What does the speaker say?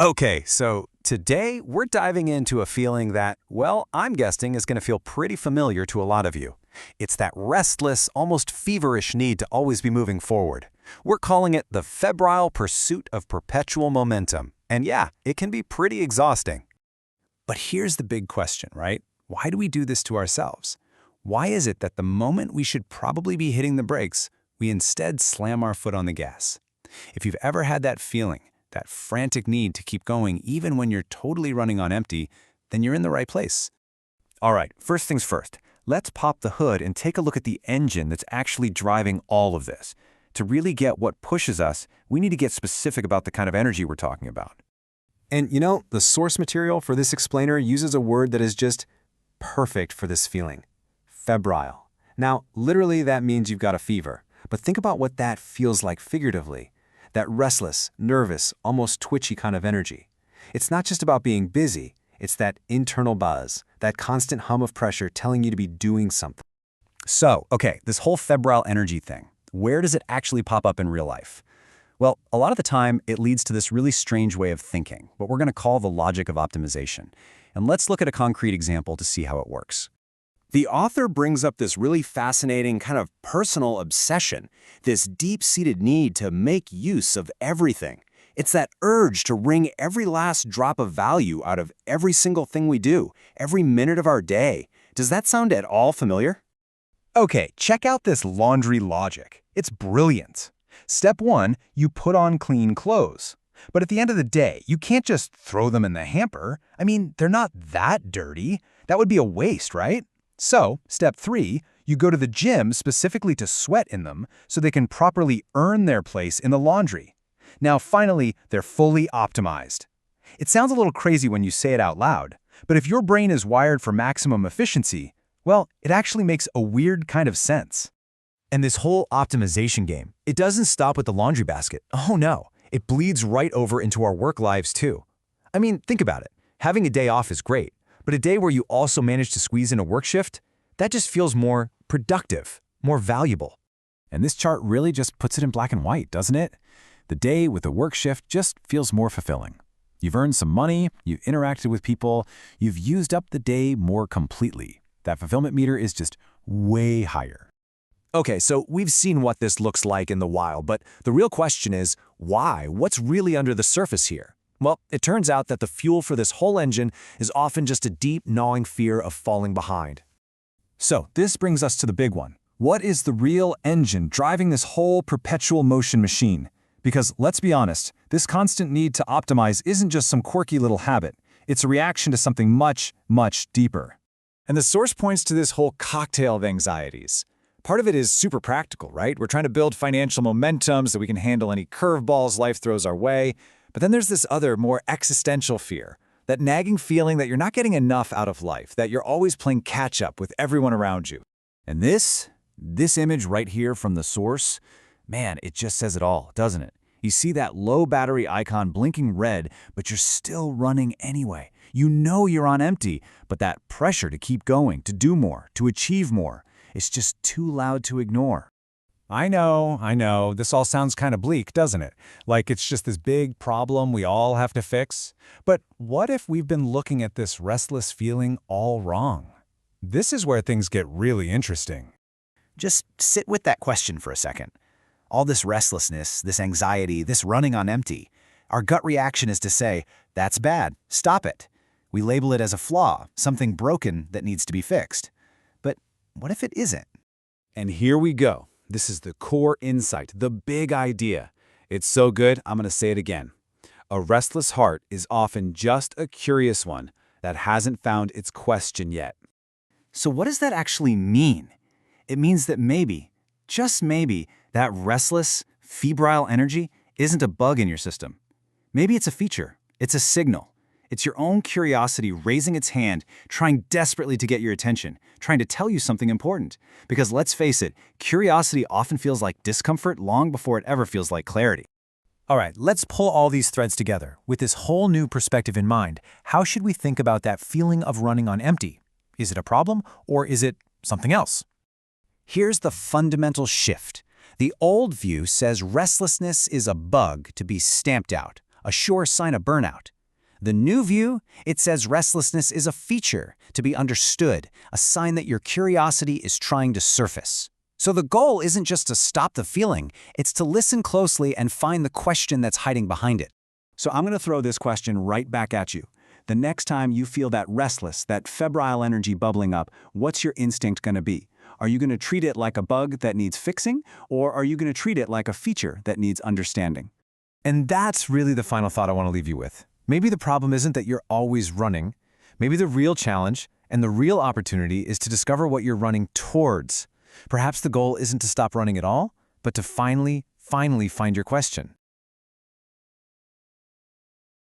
Okay, so today we're diving into a feeling that, well, I'm guessing is going to feel pretty familiar to a lot of you. It's that restless, almost feverish need to always be moving forward. We're calling it the febrile pursuit of perpetual momentum. And yeah, it can be pretty exhausting. But here's the big question, right? Why do we do this to ourselves? Why is it that the moment we should probably be hitting the brakes, we instead slam our foot on the gas? If you've ever had that feeling, that frantic need to keep going even when you're totally running on empty, then you're in the right place. All right, first things first, let's pop the hood and take a look at the engine that's actually driving all of this. To really get what pushes us, we need to get specific about the kind of energy we're talking about. And the source material for this explainer uses a word that is just perfect for this feeling: febrile. Now, literally that means you've got a fever, but think about what that feels like figuratively. That restless, nervous, almost twitchy kind of energy. It's not just about being busy, it's that internal buzz, that constant hum of pressure telling you to be doing something. So, okay, this whole febrile energy thing, where does it actually pop up in real life? Well, a lot of the time, it leads to this really strange way of thinking, what we're going to call the logic of optimization. And let's look at a concrete example to see how it works. The author brings up this really fascinating kind of personal obsession, this deep-seated need to make use of everything. It's that urge to wring every last drop of value out of every single thing we do, every minute of our day. Does that sound at all familiar? Okay, check out this laundry logic. It's brilliant. Step 1, you put on clean clothes. But at the end of the day, you can't just throw them in the hamper. I mean, they're not that dirty. That would be a waste, right? So, step 3, you go to the gym specifically to sweat in them so they can properly earn their place in the laundry. Now, finally, they're fully optimized. It sounds a little crazy when you say it out loud, but if your brain is wired for maximum efficiency, well, it actually makes a weird kind of sense. And this whole optimization game, it doesn't stop with the laundry basket. Oh no, it bleeds right over into our work lives too. I mean, think about it. Having a day off is great. But a day where you also manage to squeeze in a work shift, that just feels more productive, more valuable. And this chart really just puts it in black and white, doesn't it? The day with a work shift just feels more fulfilling. You've earned some money, you've interacted with people, you've used up the day more completely. That fulfillment meter is just way higher. Okay, so we've seen what this looks like in the wild, but the real question is, why? What's really under the surface here? Well, it turns out that the fuel for this whole engine is often just a deep, gnawing fear of falling behind. So this brings us to the big one. What is the real engine driving this whole perpetual motion machine? Because let's be honest, this constant need to optimize isn't just some quirky little habit. It's a reaction to something much, much deeper. And the source points to this whole cocktail of anxieties. Part of it is super practical, right? We're trying to build financial momentum so we can handle any curveballs life throws our way. But then there's this other, more existential fear, that nagging feeling that you're not getting enough out of life, that you're always playing catch-up with everyone around you. And this image right here from the source, man, it just says it all, doesn't it? You see that low battery icon blinking red, but you're still running anyway. You know you're on empty, but that pressure to keep going, to do more, to achieve more, it's just too loud to ignore. I know, this all sounds kind of bleak, doesn't it? Like it's just this big problem we all have to fix. But what if we've been looking at this restless feeling all wrong? This is where things get really interesting. Just sit with that question for a second. All this restlessness, this anxiety, this running on empty, our gut reaction is to say, that's bad, stop it. We label it as a flaw, something broken that needs to be fixed. But what if it isn't? And here we go. This is the core insight, the big idea. It's so good, I'm going to say it again. A restless heart is often just a curious one that hasn't found its question yet. So what does that actually mean? It means that maybe, just maybe, that restless, febrile energy isn't a bug in your system. Maybe it's a feature. It's a signal. It's your own curiosity raising its hand, trying desperately to get your attention, trying to tell you something important. Because let's face it, curiosity often feels like discomfort long before it ever feels like clarity. All right, let's pull all these threads together. With this whole new perspective in mind, how should we think about that feeling of running on empty? Is it a problem, or is it something else? Here's the fundamental shift. The old view says restlessness is a bug to be stamped out, a sure sign of burnout. The new view, it says restlessness is a feature to be understood, a sign that your curiosity is trying to surface. So the goal isn't just to stop the feeling, it's to listen closely and find the question that's hiding behind it. So I'm going to throw this question right back at you. The next time you feel that restless, that febrile energy bubbling up, what's your instinct going to be? Are you going to treat it like a bug that needs fixing, or are you going to treat it like a feature that needs understanding? And that's really the final thought I want to leave you with. Maybe the problem isn't that you're always running. Maybe the real challenge and the real opportunity is to discover what you're running towards. Perhaps the goal isn't to stop running at all, but to finally find your question.